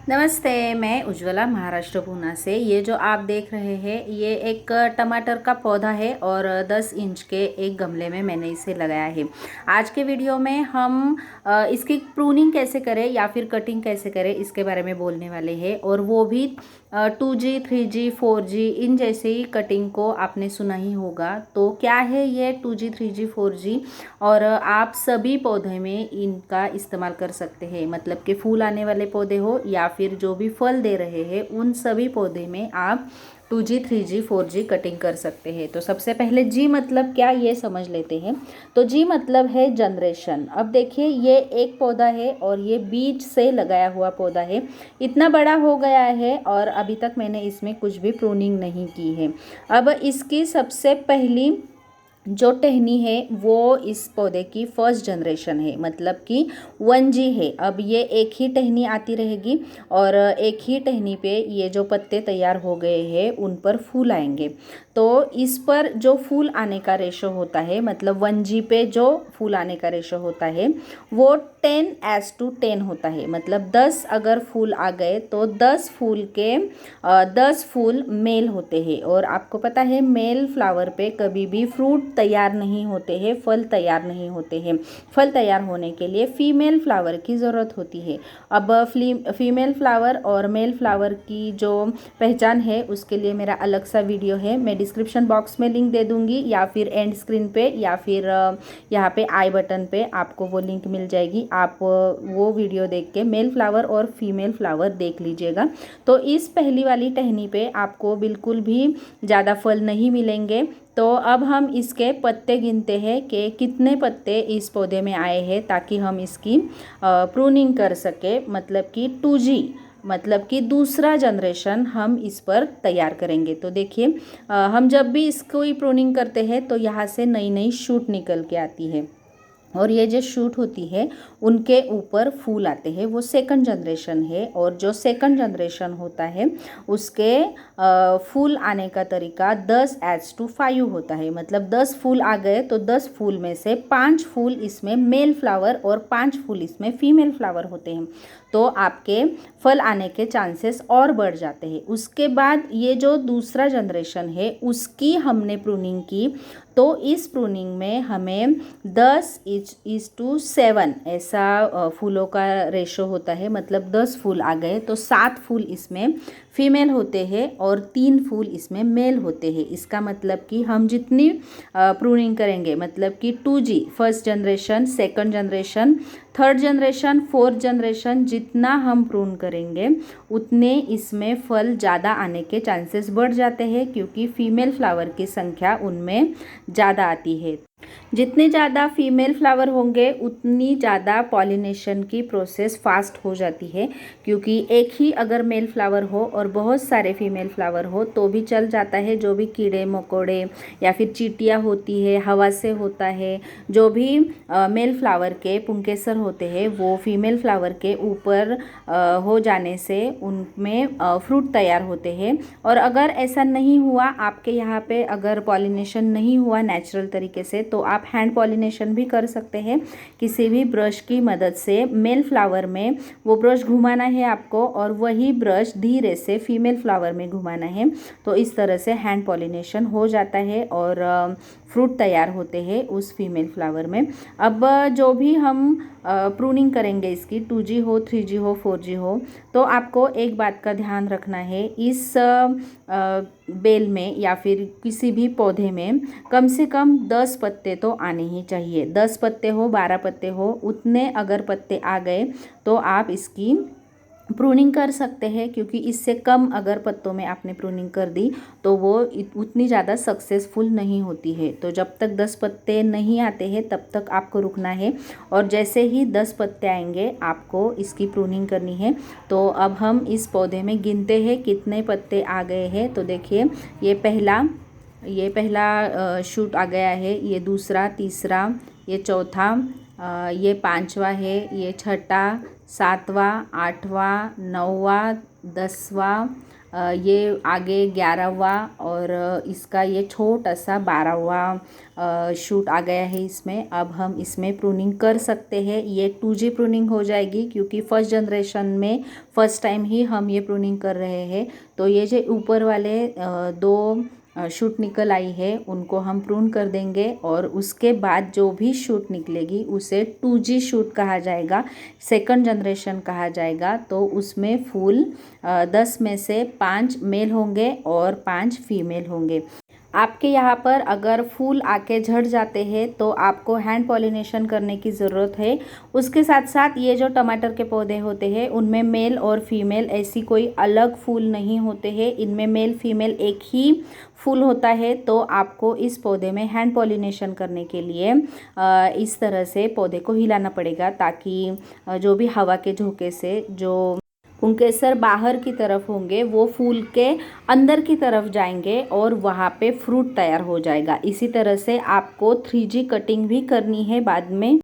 नमस्ते, मैं उज्ज्वला महाराष्ट्र पूना से। ये जो आप देख रहे हैं ये एक टमाटर का पौधा है और 10 इंच के एक गमले में मैंने इसे लगाया है। आज के वीडियो में हम इसकी प्रूनिंग कैसे करें या फिर कटिंग कैसे करें इसके बारे में बोलने वाले हैं, और वो भी 2G 3G 4G इन जैसे ही कटिंग को आपने सुना ही होगा। तो क्या है ये 2G 3G 4G, और आप सभी पौधे में इनका इस्तेमाल कर सकते हैं। मतलब कि फूल आने वाले पौधे हो या फिर जो भी फल दे रहे हैं उन सभी पौधे में आप 2G 3G 4G कटिंग कर सकते हैं। तो सबसे पहले जी मतलब क्या ये समझ लेते हैं। तो जी मतलब है जनरेशन। अब देखिए ये एक पौधा है और ये बीज से लगाया हुआ पौधा है। इतना बड़ा हो गया है और अभी तक मैंने इसमें कुछ भी प्रूनिंग नहीं की है। अब इसकी सबसे पहली जो टहनी है वो इस पौधे की फर्स्ट जनरेशन है, मतलब कि 1G है। अब ये एक ही टहनी आती रहेगी और एक ही टहनी पे ये जो पत्ते तैयार हो गए हैं उन पर फूल आएंगे। तो इस पर जो फूल आने का रेशो होता है, मतलब 1G पे जो फूल आने का रेशो होता है वो 10:10 होता है। मतलब 10 अगर फूल आ गए तो 10 फूल के 10 फूल मेल होते हैं। और आपको पता है मेल फ्लावर पे कभी भी फ्रूट तैयार नहीं होते हैं, फल तैयार नहीं होते हैं। फल तैयार होने के लिए फीमेल फ्लावर की ज़रूरत होती है। अब फीमेल फ्लावर और मेल फ्लावर की जो पहचान है उसके लिए मेरा अलग सा वीडियो है, मैं डिस्क्रिप्शन बॉक्स में लिंक दे दूँगी या फिर एंड स्क्रीन पे या फिर यहाँ पे आई बटन पे आपको वो लिंक मिल जाएगी। आप वो वीडियो देख के मेल फ्लावर और फीमेल फ्लावर देख लीजिएगा। तो इस पहली वाली टहनी पे आपको बिल्कुल भी ज़्यादा फल नहीं मिलेंगे। तो अब हम इसके पत्ते गिनते हैं कि कितने पत्ते इस पौधे में आए हैं, ताकि हम इसकी प्रूनिंग कर सके। मतलब कि 2G मतलब कि दूसरा जनरेशन हम इस पर तैयार करेंगे। तो देखिए हम जब भी इसको ही प्रूनिंग करते हैं तो यहाँ से नई नई शूट निकल के आती है और ये जो शूट होती है उनके ऊपर फूल आते हैं, वो सेकंड जनरेशन है। और जो सेकंड जनरेशन होता है उसके फूल आने का तरीका 10:5 होता है। मतलब 10 फूल आ गए तो 10 फूल में से 5 फूल इसमें मेल फ्लावर और 5 फूल इसमें फीमेल फ्लावर होते हैं। तो आपके फल आने के चांसेस और बढ़ जाते हैं। उसके बाद ये जो दूसरा जनरेशन है उसकी हमने प्रूनिंग की, तो इस प्रूनिंग में हमें 10:7 ऐसा फूलों का रेशो होता है। मतलब 10 फूल आ गए तो 7 फूल इसमें फीमेल होते हैं और 3 फूल इसमें मेल होते हैं। इसका मतलब कि हम जितनी प्रूनिंग करेंगे, मतलब कि 2G first generation, second generation, third generation, fourth generation, जितना हम प्रून करेंगे उतने इसमें फल ज़्यादा आने के चांसेस बढ़ जाते हैं, क्योंकि फीमेल फ्लावर की संख्या उनमें ज़्यादा आती है। जितने ज़्यादा फीमेल फ्लावर होंगे उतनी ज़्यादा पॉलिनेशन की प्रोसेस फास्ट हो जाती है। क्योंकि एक ही अगर मेल फ्लावर हो और बहुत सारे फीमेल फ्लावर हो तो भी चल जाता है, जो भी कीड़े मकोड़े या फिर चींटियाँ होती है, हवा से होता है, जो भी मेल फ्लावर के पुंकेसर होते हैं वो फीमेल फ्लावर के ऊपर हो जाने से उनमें फ्रूट तैयार होते हैं। और अगर ऐसा नहीं हुआ, आपके यहाँ पे अगर पॉलिनेशन नहीं हुआ नेचुरल तरीके से, तो आप हैंड पॉलिनेशन भी कर सकते हैं। किसी भी ब्रश की मदद से मेल फ्लावर में वो ब्रश घुमाना है आपको और वही ब्रश धीरे से फीमेल फ्लावर में घुमाना है। तो इस तरह से हैंड पॉलिनेशन हो जाता है और फ्रूट तैयार होते हैं उस फीमेल फ्लावर में। अब जो भी हम प्रूनिंग करेंगे इसकी 2G हो, 3G हो, 4G हो, तो आपको एक बात का ध्यान रखना है, इस बेल में या फिर किसी भी पौधे में कम से कम 10 पत्ते तो आने ही चाहिए। 10 पत्ते हो, 12 पत्ते हो, उतने अगर पत्ते आ गए तो आप इसकी प्रूनिंग कर सकते हैं। क्योंकि इससे कम अगर पत्तों में आपने प्रूनिंग कर दी तो वो उतनी ज़्यादा सक्सेसफुल नहीं होती है। तो जब तक 10 पत्ते नहीं आते हैं तब तक आपको रुकना है, और जैसे ही 10 पत्ते आएंगे आपको इसकी प्रूनिंग करनी है। तो अब हम इस पौधे में गिनते हैं कितने पत्ते आ गए हैं। तो देखिए ये पहला शूट आ गया है, ये दूसरा, तीसरा, ये चौथा, ये पांचवा है, ये छठा, सातवां, आठवां, नौवां, 10वां, ये आगे 11वां और इसका ये छोटा सा 12वां शूट आ गया है इसमें। अब हम इसमें प्रूनिंग कर सकते हैं। ये 2G प्रूनिंग हो जाएगी क्योंकि फर्स्ट जनरेशन में फ़र्स्ट टाइम ही हम ये प्रूनिंग कर रहे हैं। तो ये जो ऊपर वाले दो शूट निकल आई है उनको हम प्रून कर देंगे और उसके बाद जो भी शूट निकलेगी उसे 2G शूट कहा जाएगा, सेकंड जनरेशन कहा जाएगा। तो उसमें फूल 10 में से 5 मेल होंगे और 5 फीमेल होंगे। आपके यहाँ पर अगर फूल आके झड़ जाते हैं तो आपको हैंड पॉलिनेशन करने की ज़रूरत है। उसके साथ साथ ये जो टमाटर के पौधे होते हैं उनमें मेल और फीमेल ऐसी कोई अलग फूल नहीं होते हैं, इनमें मेल फीमेल एक ही फूल होता है। तो आपको इस पौधे में हैंड पॉलिनेशन करने के लिए इस तरह से पौधे को हिलाना पड़ेगा ताकि जो भी हवा के झोंके से जो पुंकेसर बाहर की तरफ होंगे वो फूल के अंदर की तरफ जाएंगे और वहाँ पे फ्रूट तैयार हो जाएगा। इसी तरह से आपको 3G कटिंग भी करनी है बाद में।